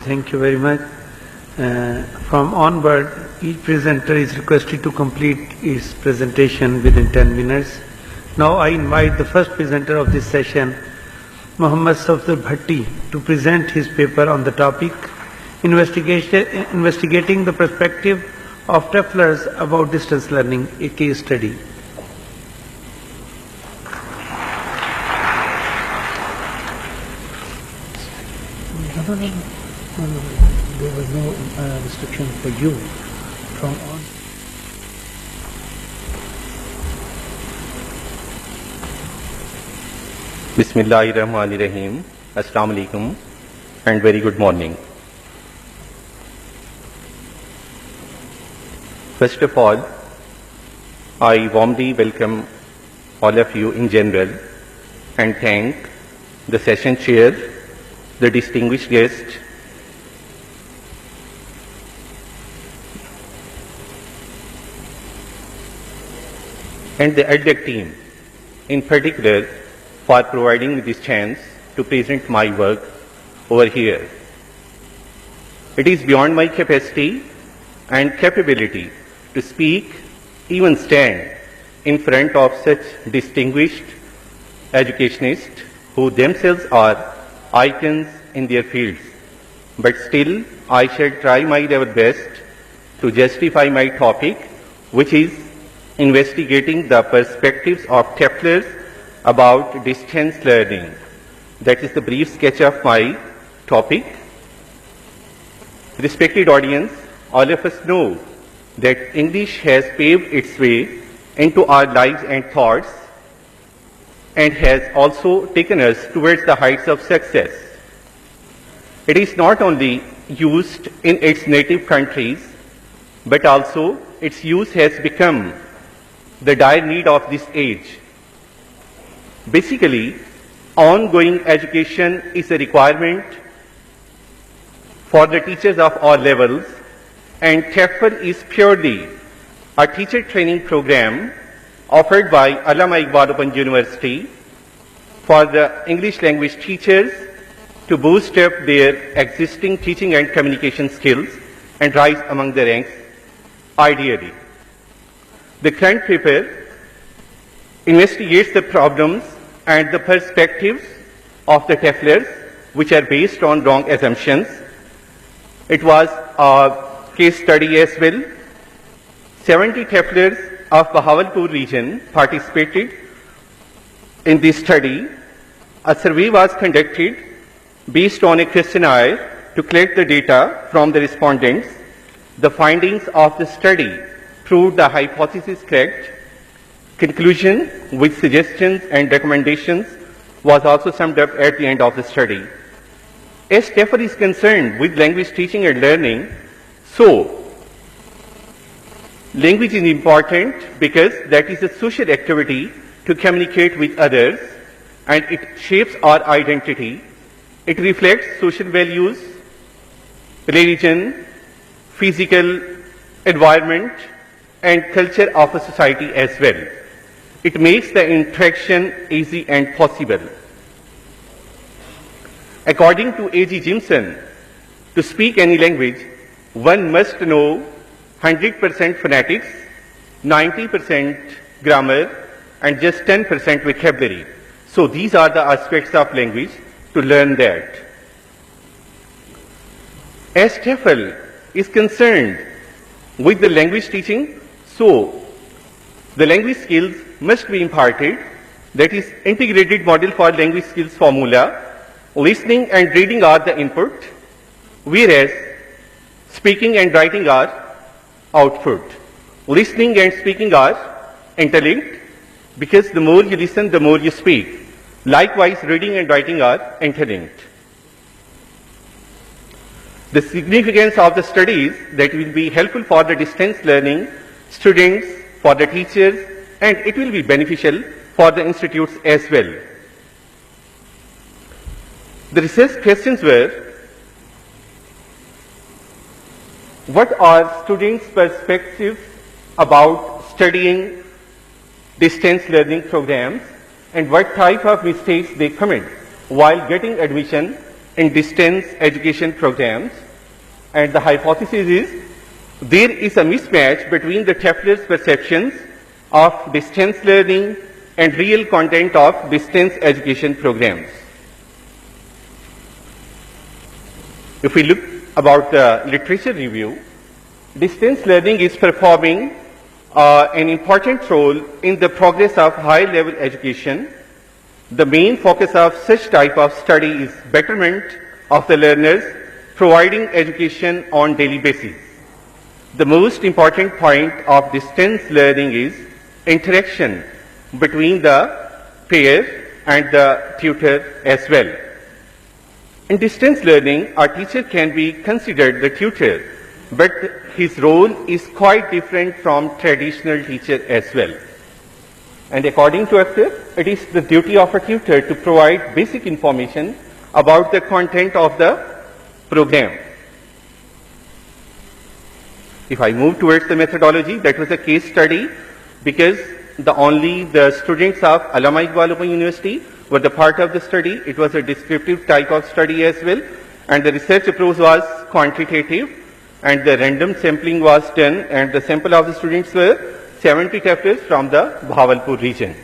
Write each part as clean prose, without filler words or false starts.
Thank you very much. From onward, each presenter is requested to complete his presentation within 10 minutes. Now I invite the first presenter of this session, Muhammad Safdar Bhatti, to present his paper on the topic Investigating the Perspective of TEFLers about Distance Learning, a Case Study. No. There was no restriction for you from on. Bismillahirrahmanirrahim. Assalamu alaikum and very good morning. First of all, I warmly welcome all of you in general and thank the session chair, the distinguished guest, and the EdTech team, in particular, for providing me this chance to present my work over here. It is beyond my capacity and capability to speak, even stand in front of such distinguished educationists who themselves are icons in their fields. But still, I shall try my level best to justify my topic, which is investigating the perspectives of TEFLers about distance learning. That is the brief sketch of my topic. Respected audience, all of us know that English has paved its way into our lives and thoughts and has also taken us towards the heights of success. It is not only used in its native countries, but also its use has become the dire need of this age. Basically, ongoing education is a requirement for the teachers of all levels, and TEFL is purely a teacher training program offered by Allama Iqbal Open University for the English language teachers to boost up their existing teaching and communication skills and rise among the ranks ideally. The current paper investigates the problems and the perspectives of the TEFLers, which are based on wrong assumptions. It was a case study as well. 70 TEFLers of Bahawalpur region participated in this study. A survey was conducted based on a questionnaire to collect the data from the respondents. The findings of the study proved the hypothesis correct. Conclusion with suggestions and recommendations was also summed up at the end of the study. As TEFL is concerned with language teaching and learning, so language is important because that is a social activity to communicate with others, and it shapes our identity. It reflects social values, religion, physical environment, and culture of a society as well. It makes the interaction easy and possible. According to A.G. Jimson, to speak any language, one must know 100% phonetics, 90% grammar, and just 10% vocabulary. So these are the aspects of language to learn that. As TEFL is concerned with the language teaching, so the language skills must be imparted. That is integrated model for language skills formula. Listening and reading are the input, whereas speaking and writing are output. Listening and speaking are interlinked because the more you listen, the more you speak. Likewise, reading and writing are interlinked. The significance of the studies that will be helpful for the distance learning students, for the teachers, and it will be beneficial for the institutes as well. The research questions were, what are students' perspectives about studying distance learning programs, and what type of mistakes they commit while getting admission in distance education programs. And the hypothesis is there is a mismatch between the TEFLers' perceptions of distance learning and real content of distance education programs. If we look about the literature review, distance learning is performing an important role in the progress of high-level education. The main focus of such type of study is betterment of the learners, providing education on daily basis. The most important point of distance learning is interaction between the peer and the tutor as well. In distance learning, a teacher can be considered the tutor, but his role is quite different from traditional teacher as well. And according to AFTER, it is the duty of a tutor to provide basic information about the content of the program. If I move towards the methodology, that was a case study because only the students of Allama Iqbal Open University were the part of the study. It was a descriptive type of study as well, and the research approach was quantitative, and the random sampling was done, and the sample of the students were 70 TEFLers from the Bhavalpur region.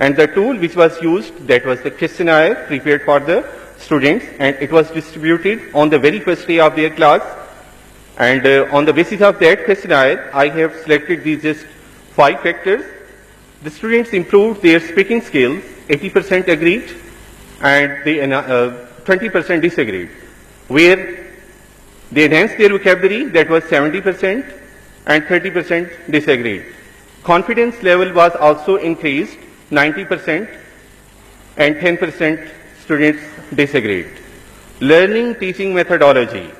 And the tool which was used, that was the questionnaire prepared for the students, and it was distributed on the very first day of their class. And on the basis of that questionnaire, I have selected these just 5 factors. The students improved their speaking skills, 80% agreed, and they 20% disagreed. Where they enhanced their vocabulary, that was 70%, and 30% disagreed. Confidence level was also increased, 90%, and 10% students disagreed. Learning teaching methodology,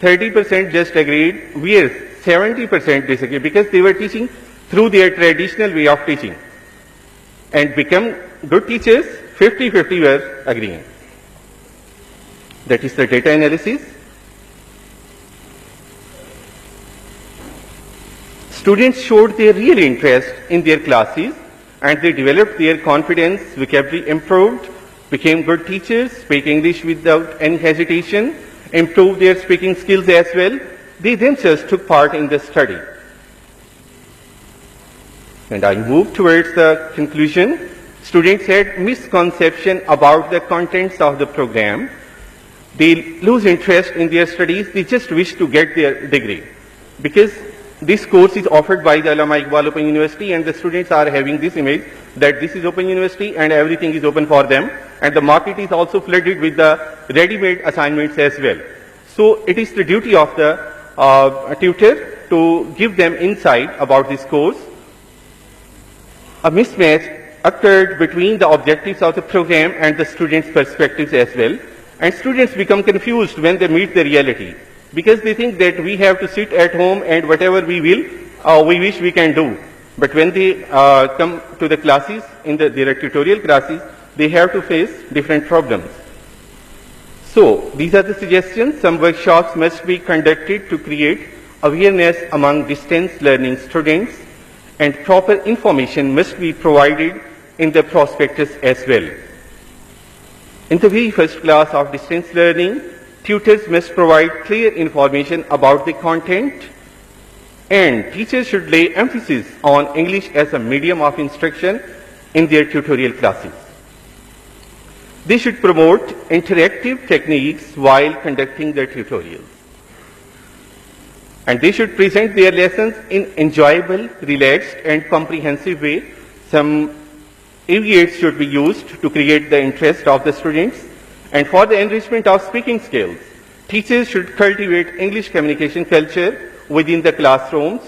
30% just agreed, where 70% disagreed because they were teaching through their traditional way of teaching. And become good teachers, 50-50 were agreeing. That is the data analysis. Students showed their real interest in their classes and they developed their confidence, vocabulary improved, became good teachers, speak English without any hesitation, improved their speaking skills as well. They themselves took part in the study. And I move towards the conclusion. Students had misconception about the contents of the program. They lose interest in their studies. They just wish to get their degree. Because this course is offered by the Allama Iqbal Open University and the students are having this image that this is Open University and everything is open for them. And the market is also flooded with the ready-made assignments as well. So it is the duty of the tutor to give them insight about this course. A mismatch occurred between the objectives of the program and the students' perspectives as well. And students become confused when they meet the reality because they think that we have to sit at home and whatever we will, we wish we can do. But when they come to the classes, in their tutorial classes, they have to face different problems. So these are the suggestions. Some workshops must be conducted to create awareness among distance learning students, and proper information must be provided in the prospectus as well. In the very first class of distance learning, tutors must provide clear information about the content, and teachers should lay emphasis on English as a medium of instruction in their tutorial classes. They should promote interactive techniques while conducting their tutorials. And they should present their lessons in enjoyable, relaxed and comprehensive way. Some aviates should be used to create the interest of the students. And for the enrichment of speaking skills, teachers should cultivate English communication culture within the classrooms.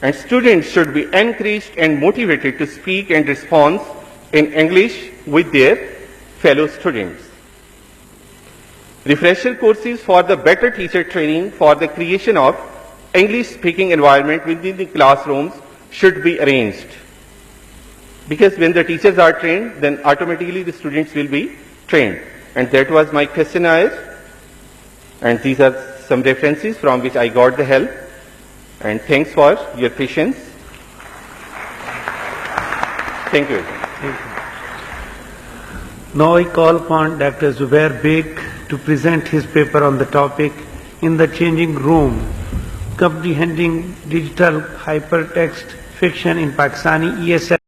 And students should be encouraged and motivated to speak and respond in English with their fellow students. Refresher courses for the better teacher training for the creation of English speaking environment within the classrooms should be arranged. Because when the teachers are trained, then automatically the students will be trained. And that was my questionnaire. And these are some references from which I got the help. And thanks for your patience. Thank you. Thank you. Now I call upon Dr. Zubair Beg to present his paper on the topic In the Changing Room, Comprehending Digital Hypertext Fiction in Pakistani ESL